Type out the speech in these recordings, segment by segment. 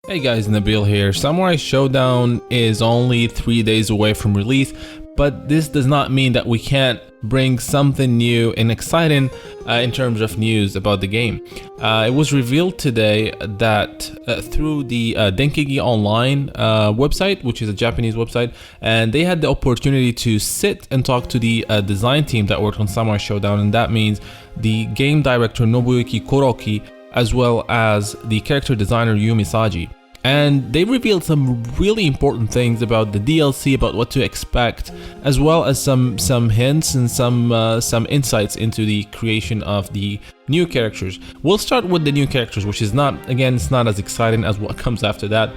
Hey guys, Nabil here. Samurai Shodown is only 3 days away from release, but this does not mean that we can't bring something new and exciting in terms of news about the game. It was revealed today that through the Denkigi Online website, which is a Japanese website, and they had the opportunity to sit and talk to the design team that worked on Samurai Shodown, and that means the game director Nobuyuki Kuroki, as well as the character designer Yumi Saji. And they revealed some really important things about the DLC, about what to expect, as well as some hints and some insights into the creation of the new characters. We'll start with the new characters, which is not, again, it's not as exciting as what comes after that.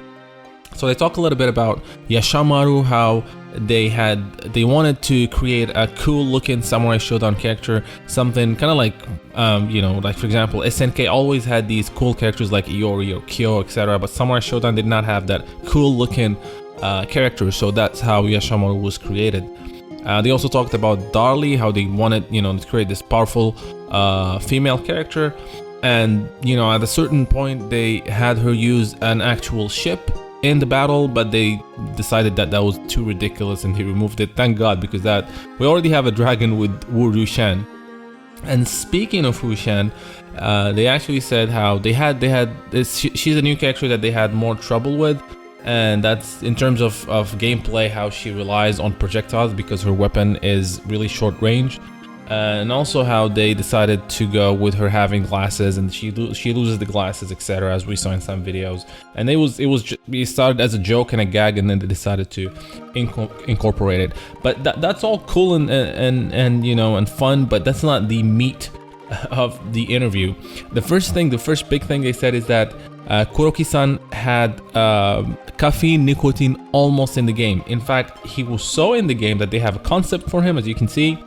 So they talk a little bit about Yashamaru, how they wanted to create a cool looking Samurai Shodown character, something kind of like like for example SNK always had these cool characters like Iori or Kyo, etc., but Samurai Shodown did not have that cool looking character, so that's how Yashamaru was created. They also talked about Darlie, how they wanted to create this powerful female character, and at a certain point they had her use an actual ship in the battle, but they decided that was too ridiculous and he removed it. Thank God, because that we already have a dragon with Wu Rushan. And speaking of Rushan, they actually said how they had this, she's a new character that they had more trouble with, and that's in terms of gameplay, how she relies on projectiles because her weapon is really short range. And also how they decided to go with her having glasses, and she loses the glasses, etc., as we saw in some videos. And it started as a joke and a gag, and then they decided to incorporate it. But that's all cool and fun, but that's not the meat of the interview. The first big thing they said is that Kuroki-san had Caffeine Nicotine almost in the game. In fact, he was so in the game that they have a concept for him, as you can see,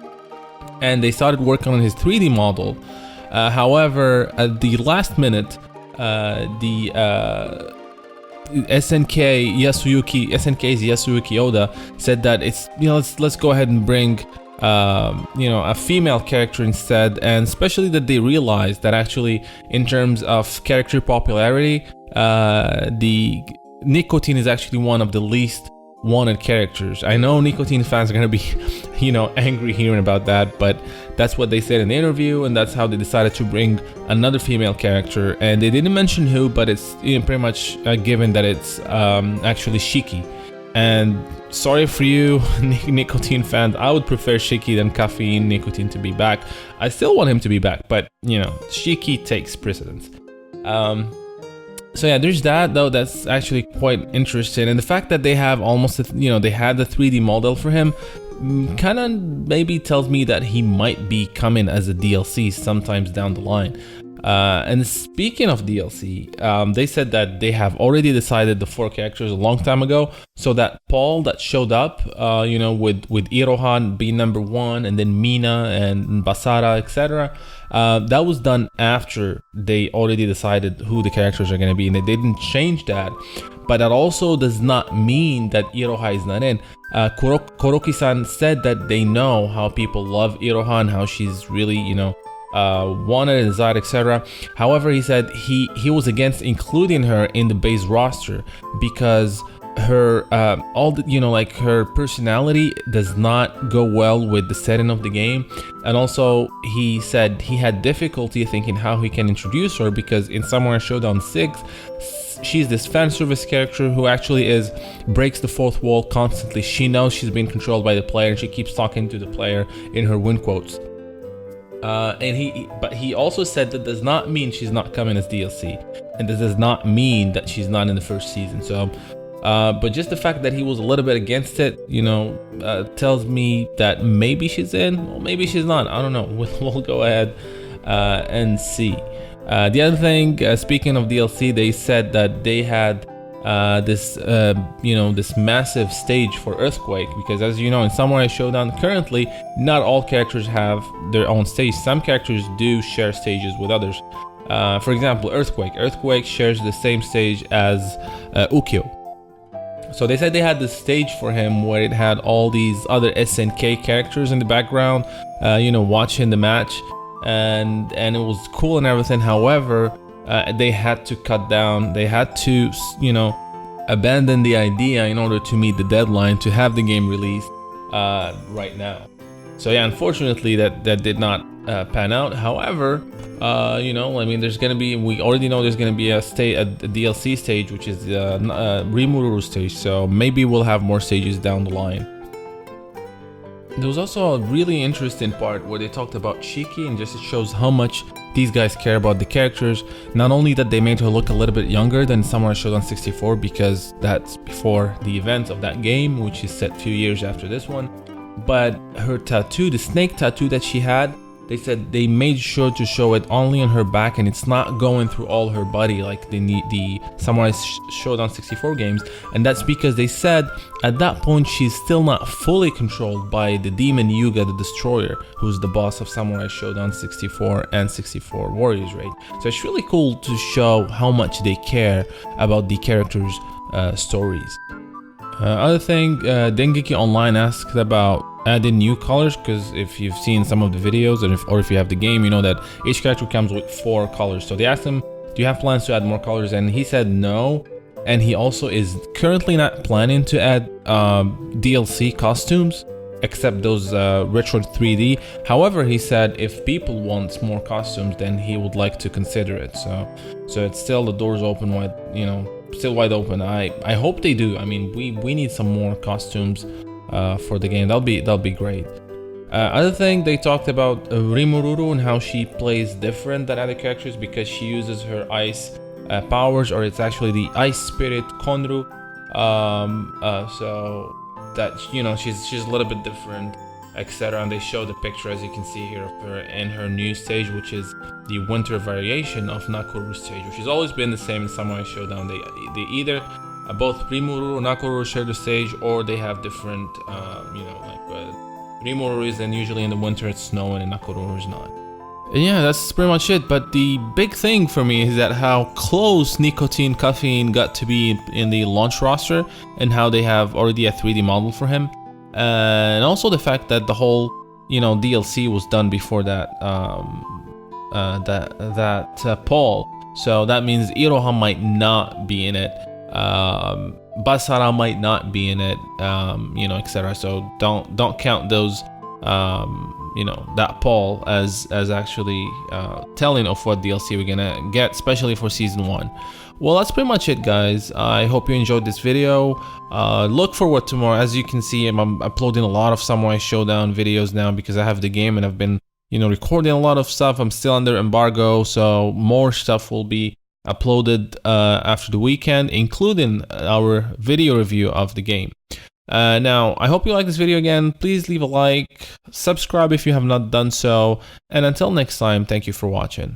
and they started working on his 3D model. However, at the last minute, the SNK's Yasuyuki Oda said that it's let's go ahead and bring a female character instead, and especially that they realized that actually in terms of character popularity, the Nicotine is actually one of the least wanted characters. I know Nicotine fans are gonna be angry hearing about that, but that's what they said in the interview, and that's how they decided to bring another female character. And they didn't mention who, but it's pretty much given that it's actually Shiki. And sorry for you Nicotine fans, I would prefer Shiki than Caffeine Nicotine to be back. I still want him to be back, but Shiki takes precedence. So yeah, there's that though. That's actually quite interesting, and the fact that they have almost they had the 3D model for him kind of maybe tells me that he might be coming as a DLC sometimes down the line. And speaking of DLC, they said that they have already decided the 4 characters a long time ago. So that Paul that showed up, with Irohan being number 1, and then Mina and Basara, etc. That was done after they already decided who the characters are going to be, and they didn't change that. But that also does not mean that Iroha is not in. Kuroki-san said that they know how people love Irohan, how she's really, wanted and desired, etc. However, he said he was against including her in the base roster because her her personality does not go well with the setting of the game. And also he said he had difficulty thinking how he can introduce her, because in Samurai Shodown 6 she's this fan service character who actually breaks the fourth wall constantly. She knows she's being controlled by the player, and she keeps talking to the player in her win quotes. But he also said that does not mean she's not coming as DLC, and this does not mean that she's not in the first season. So but just the fact that he was a little bit against it, tells me that maybe she's in, or maybe she's not. I don't know. We'll go ahead and see. The other thing, speaking of DLC, they said that they had this massive stage for Earthquake, because as you know, in Samurai Shodown currently, not all characters have their own stage. Some characters do share stages with others. For example, Earthquake shares the same stage as Ukyo. So they said they had this stage for him where it had all these other SNK characters in the background, watching the match, and it was cool and everything. However, they had to cut down, they had to, you know, abandon the idea in order to meet the deadline to have the game released right now. So yeah, unfortunately that did not pan out. However, you know, I mean, there's gonna be, we already know there's gonna be a DLC stage, which is the Rimuru stage, so maybe we'll have more stages down the line. There was also a really interesting part where they talked about Shiki, and just it shows how much these guys care about the characters. Not only that they made her look a little bit younger than Samurai Shodown 64, because that's before the events of that game, which is set a few years after this one, but her tattoo, the snake tattoo that she had, they said they made sure to show it only on her back, and it's not going through all her body like the Samurai Shodown 64 games. And that's because they said at that point she's still not fully controlled by the demon Yuga the Destroyer, who's the boss of Samurai Shodown 64 and 64 Warriors Raid. So it's really cool to show how much they care about the characters' stories. Other thing, Dengeki Online asked about adding new colors, because if you've seen some of the videos, or if you have the game, you know that each character comes with 4 colors. So they asked him, do you have plans to add more colors? And he said no, and he also is currently not planning to add DLC costumes, except those retro 3D. However, he said if people want more costumes, then he would like to consider it. So it's still, the doors open wide, you know, still wide open. I hope they do. I mean, we need some more costumes for the game. That'll be great. Other thing, they talked about Rimuru and how she plays different than other characters because she uses her ice powers, or it's actually the ice spirit Konru. So that, you know, she's a little bit different, etc. And they show the picture, as you can see here, of her in her new stage, which is the winter variation of Nakuru stage, which has always been the same in Samurai Shodown. They either both Rimuru or Nakuru share the stage, or they have different, you know, like Rimuru is then usually in the winter it's snowing, and Nakuru is not. And yeah, that's pretty much it. But the big thing for me is that how close Nicotine Caffeine got to be in the launch roster, and how they have already a 3D model for him, and also the fact that the whole, you know, DLC was done before that poll. So that means Iroha might not be in it. Basara might not be in it, you know, etc. So don't count those, you know, that poll as actually telling of what DLC we're gonna get, especially for season 1. Well, that's pretty much it, guys. I hope you enjoyed this video. Look forward to more. As you can see, I'm uploading a lot of Samurai Shodown videos now because I have the game, and I've been, you know, recording a lot of stuff. I'm still under embargo, so more stuff will be uploaded after the weekend, including our video review of the game. Now, I hope you like this video. Again, please leave a like, subscribe if you have not done so, and until next time, thank you for watching.